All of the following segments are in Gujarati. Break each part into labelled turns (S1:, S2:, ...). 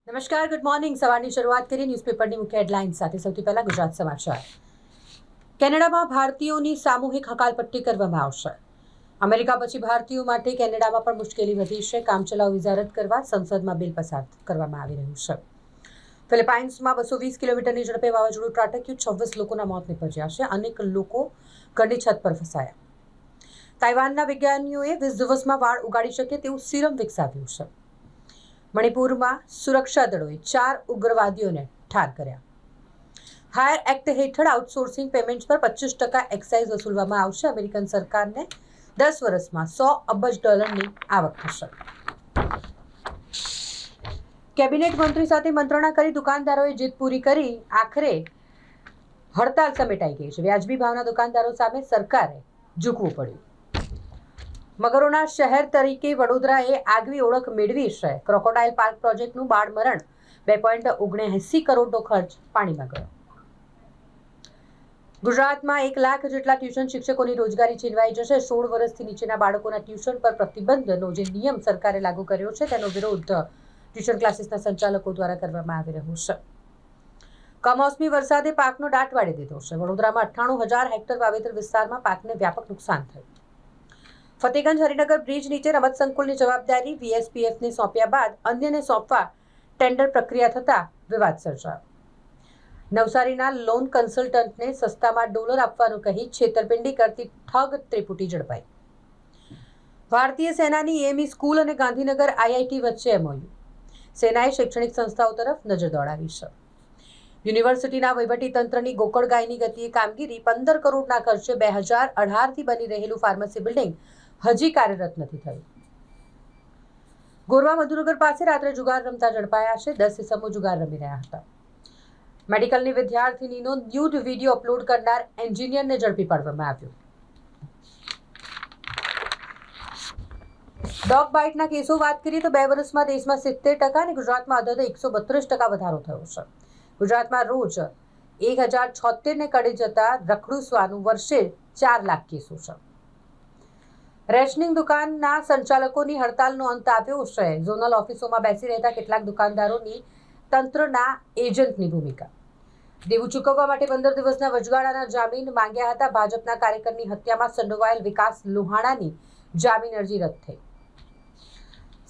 S1: નમસ્કાર, ગુડ મોર્નિંગ. સવારની શરૂઆત કરી ન્યૂઝપેપરની મુખ્ય હેડલાઇન્સ સાથે. સૌથી પહેલા ગુજરાત સમાચાર. કેનેડામાં ભારતીયોની સામૂહિક હકાલપટ્ટી કરવામાં આવશે. અમેરિકા પછી ભારતીયો માટે કેનેડામાં પણ મુશ્કેલી વધી છે. કામચલાઉ વિઝા રદ કરવા સંસદમાં બિલ પસાર કરવામાં આવી રહ્યું છે. ફિલિપાઇન્સમાં 220 કિલોમીટરની ઝડપે વાવાઝોડું ત્રાટક્યું. 26 લોકોના મોત નીપજ્યા છે. અનેક લોકો ઘરની છત પર ફસાયા. તાઇવાનના વિજ્ઞાનીઓએ 20 દિવસમાં વાળ ઉગાડી શકે તેવું સીરમ વિકસાવ્યું છે. મણિપુરમાં સુરક્ષા દળોએ 4 ઉગ્રવાદીઓને ઠાર કર્યા. હાયર એક્ટ હેઠળ આઉટસોર્સિંગ પેમેન્ટ્સ પર 25% એક્સાઇઝ વસૂલવામાં આવશે. અમેરિકન સરકારને 10 વર્ષમાં $100 અબજ આવક થશે. કેબિનેટ મંત્રી સાથે મંત્રણા કરી દુકાનદારોએ જીત પૂરી કરી. આખરે હડતાલ સમેટાઈ ગઈ છે. વ્યાજબી ભાવના દુકાનદારો સામે સરકારે ઝૂકવું પડ્યું. મગરોના શહેર તરીકે વડોદરાએ આગવી ઓળખ મેળવી છે. ક્રોકોડાઇલ પાર્ક પ્રોજેક્ટનું બાળમરણ 2.79 કરોડનો ખર્ચ પાણીમાં ગયો. ગુજરાતમાં 1 લાખ જેટલા ટ્યુશન શિક્ષકોની રોજગારી છીનવાઈ જશે. 16 વર્ષથી નીચેના બાળકોના ટ્યુશન પર પ્રતિબંધનો જે નિયમ સરકારે લાગુ કર્યો છે તેનો વિરોધ ટ્યુશન ક્લાસીસના સંચાલકો દ્વારા કરવામાં આવી રહ્યો છે. કમોસમી વરસાદે પાકનો દાટ વાળી દીધો છે. વડોદરામાં 98,000 હેક્ટર વાવેતર વિસ્તારમાં પાકને વ્યાપક નુકસાન થયું. ફતેગંજ હરિનગર બ્રિજ નીચે રમત સંકુલની જવાબદારી વીએસપીએફને સોંપ્યા બાદ અન્યને સોંપવા ટેન્ડર પ્રક્રિયા થતા વિવાદ સર્જાયો. નવસારીના લોન કન્સલ્ટન્ટને સસ્તામાં ડોલર આપવાનું કહી છેતરપિંડી કરતી ઠગ ત્રિપુટી ઝડપાઈ. ભારતીય સેનાની એમી સ્કૂલ અને ગાંધીનગર આઈઆઈટી વચ્ચે MOU. સેનાએ શૈક્ષણિક સંસ્થાઓ તરફ નજર દોડાવી છે. યુનિવર્સિટીના વહીવટીતંત્રની ગોકળગાયની ગતિએ કામગીરી. 15 કરોડના ખર્ચે 2018થી બની રહેલું ફાર્મસી બિલ્ડિંગ હજી કાર્યરત નથી થયું. ગોરવા મધુનગર પાસે રાત્રે જુગાર રમતા ઝડપાયા છે. 10 ઇસમો જુગાર રમી રહ્યા હતા. મેડિકલની વિદ્યાર્થીનીનો ન્યૂડ વિડીયો અપલોડ કરનાર એન્જિનિયરને ઝડપી પાડવામાં આવ્યો. ડોગ બાઇટના કેસો વાત કરીએ તો 2 વર્ષમાં દેશમાં 70% અને ગુજરાતમાં અધધે 132% વધારો થયો છે. ગુજરાતમાં રોજ 1076ને કડી જતા રખડું શ્વાનું વર્ષે 4 લાખ કેસો છે. રેશનિંગ દુકાનના સંચાલકોની હડતાલનો અંત આવ્યો છે. ઝોનલ ઓફિસોમાં બેસી રહેતા કેટલાક દુકાનદારોની તંત્રના એજન્ટની ભૂમિકા. દેવું ચૂકવવા માટે 15 દિવસના વચગાળાના જામીન માંગ્યા હતા. ભાજપના કાર્યકરની હત્યામાં સંડોવાયેલ વિકાસ લોહાણાની જામીન અરજી રદ થઈ.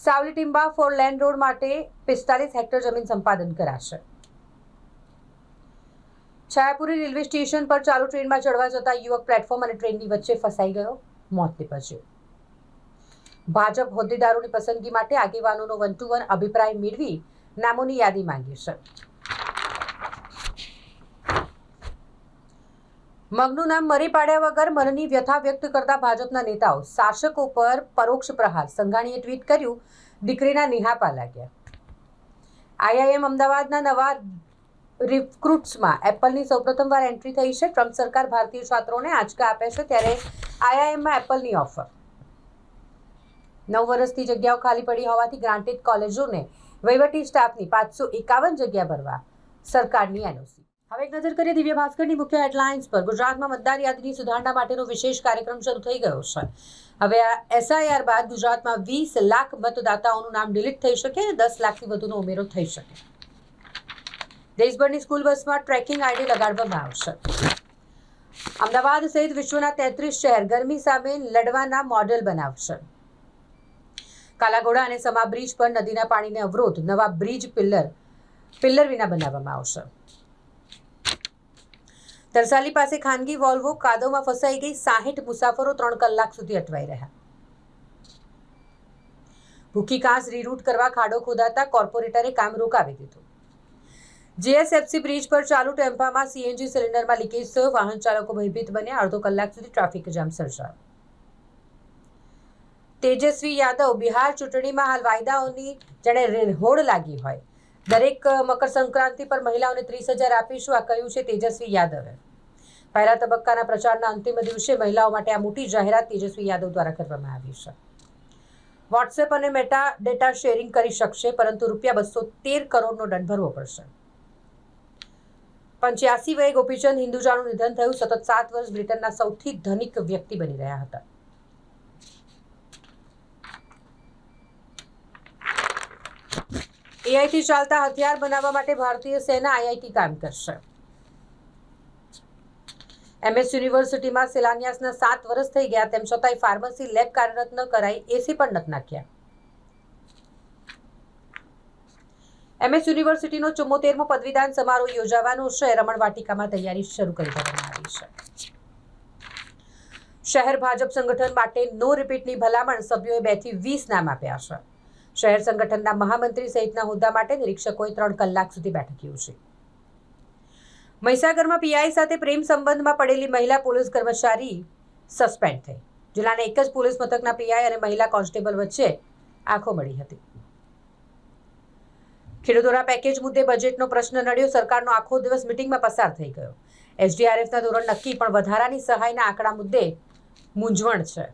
S1: સાવલી ટિંબા 4 લેન રોડ માટે 45 હેક્ટર જમીન સંપાદન કરાશે. છાયાપુરી રેલવે સ્ટેશન પર ચાલુ ટ્રેનમાં ચડવા જતા યુવક પ્લેટફોર્મ અને ટ્રેનની વચ્ચે ફસાઈ ગયો. મોત નીપજ્યું. ભાજપ હોદ્દેદારોની પસંદગી માટે આગેવાનોનો 1 to 1 અભિપ્રાય મેળવી નામોની યાદી માંગી છે. મગનું નામ મરી પાડ્યા વગર મનની વ્યથા વ્યક્ત કરતા ભાજપના નેતાઓ. શાસકો પર પરોક્ષ પ્રહાર. સંઘાણીએ ટ્વીટ કર્યું, દીકરીના નિહાપા લાગ્યા. આઈઆઈએમ અમદાવાદના નવા રિક્રુટ્સમાં એપલની સૌપ્રથમવાર એન્ટ્રી થઈ છે. ટ્રમ્પ સરકાર ભારતીય છાત્રોને આંચકા આપે છે ત્યારે આઈઆઈએમમાં એપલની ઓફર. 9 વર્ષથી જગ્યાઓ ખાલી પડી હોવાથી ગ્રાન્ટેડ કોલેજોને વહીવટી સ્ટાફની 551 જગ્યા ભરવા સરકારની એનઓસી. હવે એક નજર કરીએ દિવ્ય ભાસ્કરની મુખ્ય હેડલાઇન્સ પર. ગુજરાતમાં મતદાર યાદીની સુધારણા માટેનો વિશેષ કાર્યક્રમ શરૂ થઈ ગયો છે. હવે આ એસઆઈઆર બાદ ગુજરાતમાં 20 લાખ મતદાતાઓનું નામ ડિલીટ થઈ શકે અને 10 લાખથી વધુનો ઉમેરો થઈ શકે. દેશભરની સ્કૂલ બસમાં ટ્રેકિંગ આઈડી લગાડવામાં આવશે. અમદાવાદ સહિત વિશ્વના 33 શહેર ગરમી સામે લડવાના મોડેલ બનાવશે. કાલાઘોડા અને સમા બ્રિજ પર નદીના પાણીને અવરોધ. નવા બ્રિજ પિલ્લર વિના બનાવવામાં આવશે. તરસાલી પાસે ખાનગી વોલ્વો કાદવમાં ફસાઈ ગઈ. 60 મુસાફરો 3 કલાક સુધી અટવાઈ રહ્યા. ભૂખી કાંસ રીરૂટ કરવા ખાડો ખોદાતા કોર્પોરેટરે કામ રોકાવી દીધું. જીએસએફસી બ્રિજ પર ચાલુ ટેમ્પામાં સીએનજી સિલિન્ડરમાં લીકેજ થયો. વાહન ચાલકો ભયભીત બન્યા. અડધો કલાક સુધી ટ્રાફિક જામ સર્જાયો. તેજસ્વી યાદવ. બિહાર ચૂંટણીમાં હાલ વાયદાઓની જેણે રેહોડ લાગી હોય. દરેક મકર સંક્રાંતિ પર મહિલાઓને 30,000 આપીશું, આ કહ્યું છે તેજસ્વી યાદવે. પહેલા તબક્કાના પ્રચારના અંતિમ દિવસે મહિલાઓ માટે આ મોટી જાહેરાત તેજસ્વી યાદવ દ્વારા કરવામાં આવી છે. વોટ્સએપ અને મેટા ડેટા શેરિંગ કરી શકશે પરંતુ ₹213 કરોડનો દંડ ભરવો પડશે. 85 વયે ગોપીચંદ હિન્દુજાનું નિધન થયું. સતત 7 વર્ષ બ્રિટનના સૌથી ધનિક વ્યક્તિ બની રહ્યા હતા. એઆઈથી ચાલતા હથિયાર બનાવવા માટે ભારતીય સેના આઈઆઈટી કામ કરશે. MS યુનિવર્સિટીમાં શિલાન્યાસના 7 વર્ષ થઈ ગયા, તેમ છતાંય ફાર્મસી લેબ કાર્યરત ન કરાઈ, એસી પણ નથી નાખ્યા. MS યુનિવર્સિટીનો 74મો પદવીદાન સમારોહ યોજાવાનો છે. રમણ વાટિકામાં તૈયારી શરૂ કરી દેવામાં આવી છે. શહેર ભાજપ સંગઠન માટે નો રિપીટની ભલામણ, સભ્યોએ 2 થી 20 નામ આપ્યા છે. શહેર સંગઠનના મહામંત્રી સહિતના હોદ્દા માટે નિરીક્ષકોએ 3 કલાક સુધી બેઠક યોજી. મહીસાગરમાં પીઆઈ સાથે પ્રેમ સંબંધમાં પડેલી મહિલા પોલીસ કર્મચારી સસ્પેન્ડ થઈ. જિલ્લાના એક જ પોલીસ મથકના પીઆઈ અને મહિલા કોન્સ્ટેબલ વચ્ચે આંખો મળી હતી. ખેડૂતોના પેકેજ મુદ્દે બજેટનો પ્રશ્ન નડ્યો. સરકારનો આખો દિવસ મિટિંગમાં પસાર થઈ ગયો. SDRFના ધોરણ નક્કી, પણ વધારાની સહાયના આંકડા મુદ્દે મૂંઝવણ છે.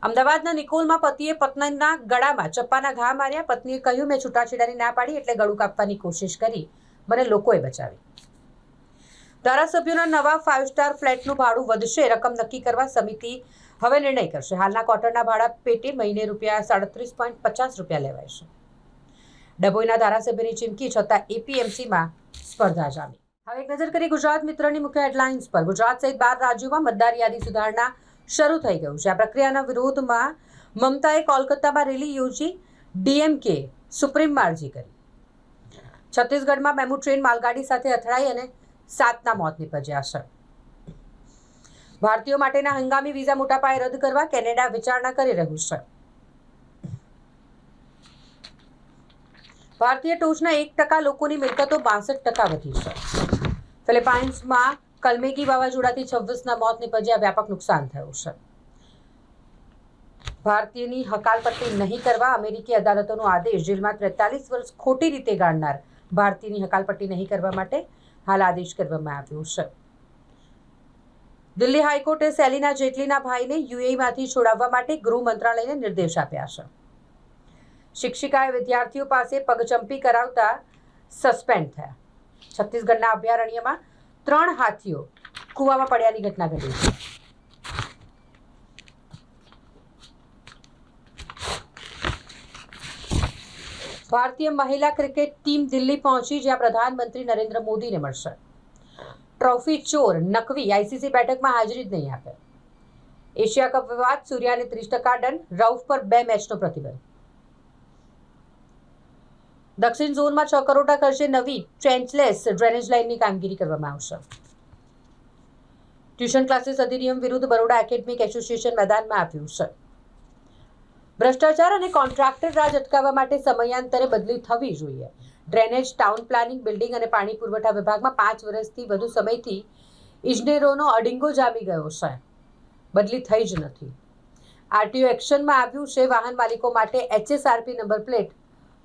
S1: અમદાવાદના નિકોલમાં પતિએ પત્નીના ગળામાં ચપ્પાના ઘા માર્યા. પત્નીએ કહ્યું, મેં છૂટાછેડાની ના પાડી એટલે ગળું કાપવાની કોશિશ કરી, મને લોકોએ બચાવી. ધારાસભ્યોના નવા 5 સ્ટાર ફ્લેટનું ભાડું વધશે. રકમ નક્કી કરવા સમિતિ હવે નિર્ણય કરશે. હાલના ક્વાર્ટરના ભાડા પેટે મહિને ₹37.50 લેવાય છે. ડભોઈના ધારાસભ્યની ચીમકી છતાં એપીએમસીમાં સ્પર્ધા જામી. હવે એક નજર કરીએ ગુજરાત મિત્રની મુખ્ય હેડલાઇન્સ પર. ગુજરાત સહિત 12 રાજ્યોમાં મતદાર યાદી સુધારણા શરૂ થઈ ગયું છે. આ પ્રક્રિયાના વિરોધમાં મમતાએ કોલકાતામાં રેલી યોજી. ડીએમકે સુપ્રીમમાં અરજી કરી. છત્તીસગઢમાં મેમુ ટ્રેન માલગાડી સાથે અથડાઈ અને 7ના મોત નીપજ્યા છે. ભારતીયો માટેના હંગામી વિઝા મોટા પાયે રદ કરવા કેનેડા વિચારણા કરી રહ્યું છે. ભારતીય ટોચના 1% લોકોની મિલકતો 62% વધી છે. ફિલિપાઇન્સમાં કલમેગી વાવાઝોડાથી 26ના મોત નીપજ્યા, વ્યાપક નુકસાન થયું છે. ભારતીયની હકાલપટ્ટી નહીં કરવા અમેરિકી અદાલતોનો આદેશ. જેલમાં 43 વર્ષ ખોટી રીતે ગાળનાર ભારતીયની હકાલપટ્ટી નહીં કરવા માટે હાલ આદેશ કરવામાં આવ્યો છે. દિલ્હી હાઈકોર્ટે સેલિના જેટલીના ભાઈને યુએઈમાંથી છોડાવવા માટે ગૃહ મંત્રાલયને નિર્દેશ આપ્યા છે. શિક્ષિકાએ વિદ્યાર્થીઓ પાસે પગચંપી કરાવતા સસ્પેન્ડ થયા. છત્તીસગઢના અભયારણ્યમાં 3 હાથીઓ કૂવામાં પડ્યાની ઘટના ઘટી છે. ભારતીય મહિલા ક્રિકેટ ટીમ દિલ્હી પહોંચી, જ્યાં પ્રધાનમંત્રી નરેન્દ્ર મોદીને મળશે. ટ્રોફી ચોર નકવી આઈસીસી બેઠકમાં હાજરી જ નહીં આપે. એશિયા કપ વિવાદ, સૂર્યાને 30% દંડ, રઉફ પર 2 મેચનો પ્રતિબંધ. દક્ષિણ ઝોનમાં 6 કરોડના ખર્ચે નવી ટ્રેન્ચલેસ ડ્રેનેજ લાઇનની કામગીરી કરવામાં આવશે. ટ્યુશન ક્લાસીસ અધિનિયમ વિરુદ્ધ બરોડા એકેડેમિક એસોસિએશન મેદાનમાં આવ્યું છે. ભ્રષ્ટાચાર અને કોન્ટ્રાક્ટર રાજ અટકાવવા માટે સમયાંતરે બદલી થવી જોઈએ. ડ્રેનેજ, ટાઉન પ્લાનિંગ, બિલ્ડિંગ અને પાણી પુરવઠા વિભાગમાં 5 વર્ષથી વધુ સમયથી ઇજનેરોનો અડિંગો જામી ગયો છે. બદલી થઈ જ નથી. આરટીઓ એક્શનમાં આવ્યું છે. વાહન માલિકો માટે HSRP નંબર પ્લેટ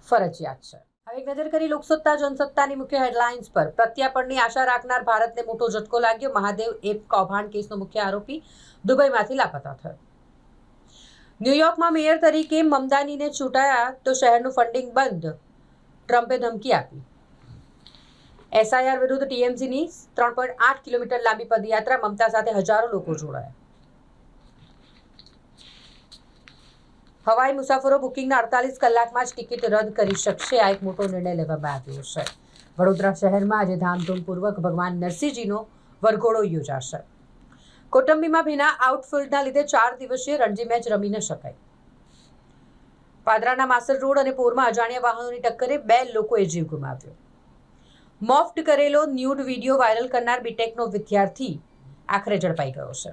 S1: ફરજિયાત છે. હવે એક નજર કરી લોકસત્તા જનસત્તાની મુખ્ય હેડલાઇન્સ પર. પ્રત્યાર્પણની આશા રાખનાર ભારતને મોટો ઝટકો લાગ્યો. મહાદેવ એપ કૌભાંડ કેસનો મુખ્ય આરોપી દુબઈમાંથી લાપતા થયો. ન્યુયોર્કમાં મેયર તરીકે મમદાનીને ચૂંટાયા તો શહેરનું ફંડિંગ બંધ, ટ્રમ્પે ધમકી આપી. SIR વિરુદ્ધ TMCની 3.8 કિલોમીટર લાંબી પદયાત્રા, મમતા સાથે હજારો લોકો જોડાયા. હવાઈ મુસાફરો બુકિંગના 48 કલાકમાં જ ટિકિટ રદ કરી શકશે. આ એક મોટો નિર્ણય લેવામાં આવ્યો છે. વડોદરા શહેરમાં આજે ધામધૂમપૂર્વક ભગવાન નરસિંહજીનો વરઘોડો યોજાશે. કોટંબીમાં ભીના આઉટફિલ્ડના લીધે 4 દિવસીય રણજી મેચ રમી ન શકાય. પાદરાના માસર રોડ અને પોરમાં અજાણ્યા વાહનોની ટક્કરે 2 લોકોએ જીવ ગુમાવ્યો. મોફ્ટ કરેલો ન્યૂડ વિડીયો વાયરલ કરનાર બીટેકનો વિદ્યાર્થી આખરે ઝડપાઈ ગયો છે.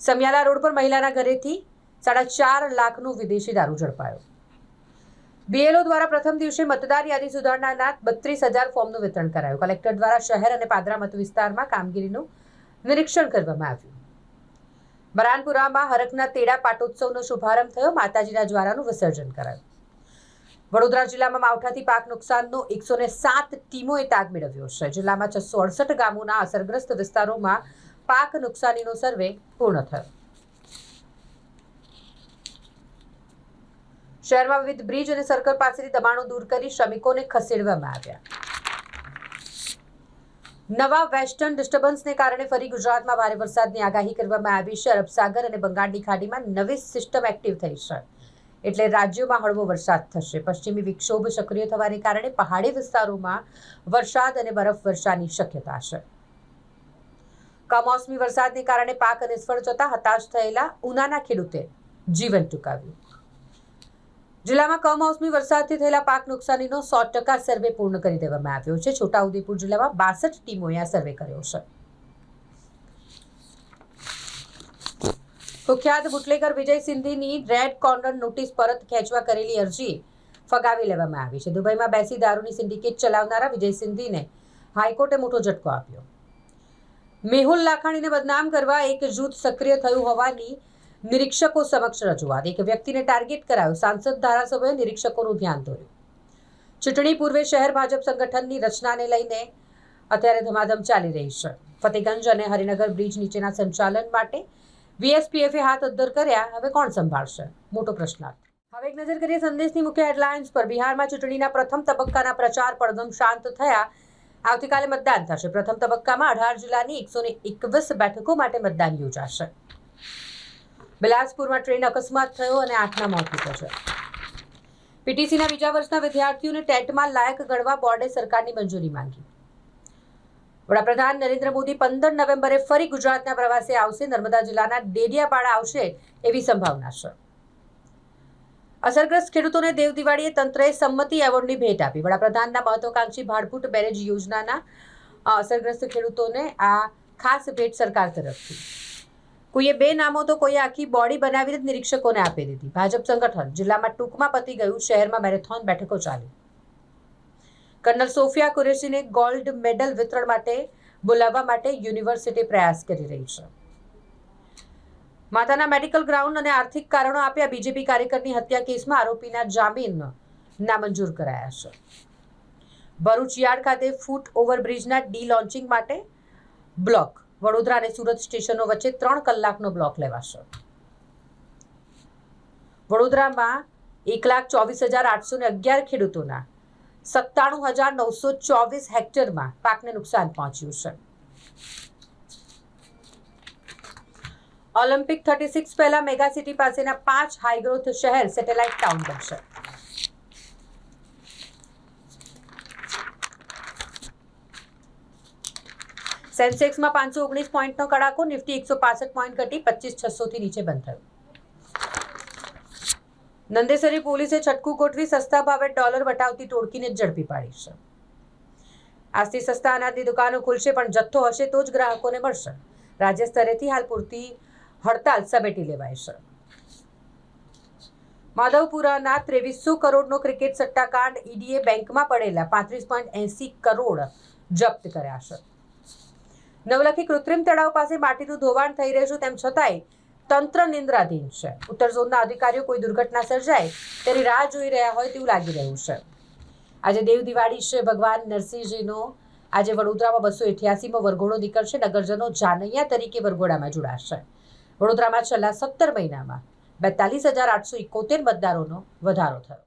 S1: સમિયાલા રોડ પર મહિલાના ઘરેથી 4.5 લાખનું વિદેશી દારૂ ઝડપાયો. BLO દ્વારા પ્રથમ દિવસે મતદાર યાદી સુધારણાના 32,000 ફોર્મનું વિતરણ કરાયું. કલેક્ટર દ્વારા શહેર અને પાદરા મત વિસ્તારમાં કામગીરીનું નિરીક્ષણ કરવામાં આવ્યું. બરાનપુરામાં હરકના તેડા પાટોત્સવનો શુભારંભ થયો. માતાજીના જ્વારાનું વિસર્જન કરાયું. વડોદરા જિલ્લામાં માવઠાથી પાક નુકસાનનો 107 ટીમોએ તાગ મેળવ્યો છે. જિલ્લામાં 668 ગામોના અસરગ્રસ્ત વિસ્તારોમાં પાક નુકસાનીનો સર્વે પૂર્ણ થયો. શહેરમાં વિવિધ બ્રિજ અને સર્કલ પાસેથી દબાણો દૂર કરી શ્રમિકોને ખસેડવામાં આવ્યા. નવા વેસ્ટર્ન ડિસ્ટર્બન્સને કારણે ફરી ગુજરાતમાં ભારે વરસાદની આગાહી કરવામાં આવી છે. અરબ સાગર અને બંગાળની ખાડીમાં નવી સિસ્ટમ એક્ટિવ થઈ છે. એટલે રાજ્યમાં હળવો વરસાદ થશે. પશ્ચિમી વિક્ષોભ સક્રિય થવાને કારણે પહાડી વિસ્તારોમાં વરસાદ અને બરફવર્ષાની શક્યતા છે. કમોસમી વરસાદને કારણે પાક નિષ્ફળ જતા હતાશ થયેલા ઉનાના ખેડૂતે જીવન ટૂંકાવ્યું. જિલ્લામાં કમોસમી વરસાદથી થયેલા પાક નુકસાનીનો 100% સર્વે પૂર્ણ કરી દેવામાં આવ્યો છે. છોટાઉદેપુર જિલ્લામાં 62 ટીમોએ આ સર્વે કર્યો છે. કુખ્યાત બુટલેગર વિજય સિંધીની રેડ કોર્નર નોટિસ પરત ખેંચવા કરેલી અરજી ફગાવી લેવામાં આવી છે. દુબઈમાં બેસી દારૂની સિન્ડિકેટ ચલાવનારા વિજય સિંધીને હાઈકોર્ટે મોટો ઝટકો આપ્યો. મેહુલ લાખાણીને બદનામ કરવા એક જૂથ સક્રિય થયું હોવાની નિરીક્ષકો સમક્ષ રજૂઆત. એક વ્યક્તિને ટાર્ગેટ કરાયો. સાંસદ ધારાસભ્યોએ નિરીક્ષકોનું ધ્યાન દોર્યું. ચૂંટણી પૂર્વે શહેર ભાજપ સંગઠનની રચનાને લઈને અત્યારે ધમાધમ ચાલી રહી છે. ફતેગંજ અને હરિનગર બ્રિજ નીચેના સંચાલન માટે વીએસપીએફે હાથ અદ્ધર કર્યા. હવે કોણ સંભાળશે? મોટો પ્રશ્નાર્થ. હવે એક નજર કરીએ સંદેશની મુખ્ય હેડલાઇન્સ પર. બિહારમાં ચૂંટણીના પ્રથમ તબક્કાના પ્રચાર પડઘમ શાંત થયા. આવતીકાલે મતદાન થશે. પ્રથમ તબક્કામાં 18 જિલ્લાની 121 બેઠકો માટે મતદાન યોજાશે. બિલાસપુરમાં ટ્રેન અકસ્માત થયો અને 8ના મોત નીપજ્યા. પીટીસીના બીજા વર્ષના વિદ્યાર્થીઓને ટેટમાં લાયક ગણવા બોર્ડે સરકારની મંજૂરી માંગી. વડાપ્રધાન નરેન્દ્ર મોદી 15 નવેમ્બરે ફરી ગુજરાતના પ્રવાસે આવશે. નર્મદા જિલ્લાના ડેડિયાપાડા આવશે એવી સંભાવના છે. અસરગ્રસ્ત ખેડૂતોને દેવ દિવાળીએ તંત્રએ સંમતિ એવોર્ડની ભેટ આપી. વડાપ્રધાનના મહત્વાકાંક્ષી ભાડભૂત બેરેજ યોજનાના અસરગ્રસ્ત ખેડૂતોને આ ખાસ ભેટ સરકાર તરફથી. કોઈએ 2 નામો તો કોઈએ આખી બોડી બનાવીને જ નિરીક્ષકોને આપી દીધી. ભાજપ સંગઠન જિલ્લામાં ટૂંકમાં પતી ગયું. શહેરમાં મેરેથોન બેઠકો ચાલી. કર્નલ સોફિયા કુરેશીને ગોલ્ડ મેડલ વિતરણ માટે બોલાવવા માટે યુનિવર્સિટી પ્રયાસ કરી રહી છે. માતાના મેડિકલ ગ્રાઉન્ડ અને આર્થિક કારણો આપ્યા. બીજેપી કાર્યકરની હત્યા કેસમાં આરોપીના જામીન નામંજૂર કરાયા છે. ભરૂચ યાર્ડ ખાતે ફૂટ ઓવરબ્રિજના ડી લોન્ચિંગ માટે બ્લોક. વડોદરા અને સુરત સ્ટેશનો વચ્ચે 3 કલાકનો બ્લોક લેવાશે. વડોદરામાં 1,24,811 ખેડૂતોના 97,924 હેક્ટરમાં પાકને નુકસાન પહોંચ્યું છે. ઓલિમ્પિક 36 પહેલા મેગા સિટી પાસેના 5 હાઈગ્રોથ શહેર સેટેલાઇટ ટાઉન બનશે. સેન્સેક્સમાં 519 પોઈન્ટનો કડાકો. નિફ્ટી 165 પોઈન્ટ ઘટી 25,600 થી નીચે બંધ થયું. નંદેસરી પોલીસે છટકું ગોઠવી સસ્તા ભાવે ડોલર વટાવતી ટોળકીને ઝડપી પાડી છે. આજથી સસ્તા અનાજની દુકાનો ખુલશે, પણ જથ્થો હશે તો જ ગ્રાહકોને મળશે. રાજ્ય સ્તરેથી હાલ પૂરતી હડતાલ સમેટી લેવાય છે. માધવપુરાના 2300 કરોડનો ક્રિકેટ સટ્ટાકાંડ. ઈડીએ બેંકમાં પડેલા 35.80 કરોડ જપ્ત કર્યા છે. નવલખી કૃત્રિમ તળાવ પાસે માટીનું ધોવાણ થઈ રહ્યું છે, તેમ છતાંય તંત્ર નિંદ્રાધીન છે. ઉત્તર ઝોનના અધિકારીઓ કોઈ દુર્ઘટના સર્જાય તેની રાહ જોઈ રહ્યા હોય તેવું લાગી રહ્યું છે. આજે દેવ દિવાળી છે. ભગવાન નરસિંહજીનો આજે વડોદરામાં 288મો વરઘોડો નીકળશે. નગરજનો જાનૈયા તરીકે વરઘોડામાં જોડાશે. વડોદરામાં છેલ્લા 17 મહિનામાં 42,871 મતદારોનો વધારો થયો.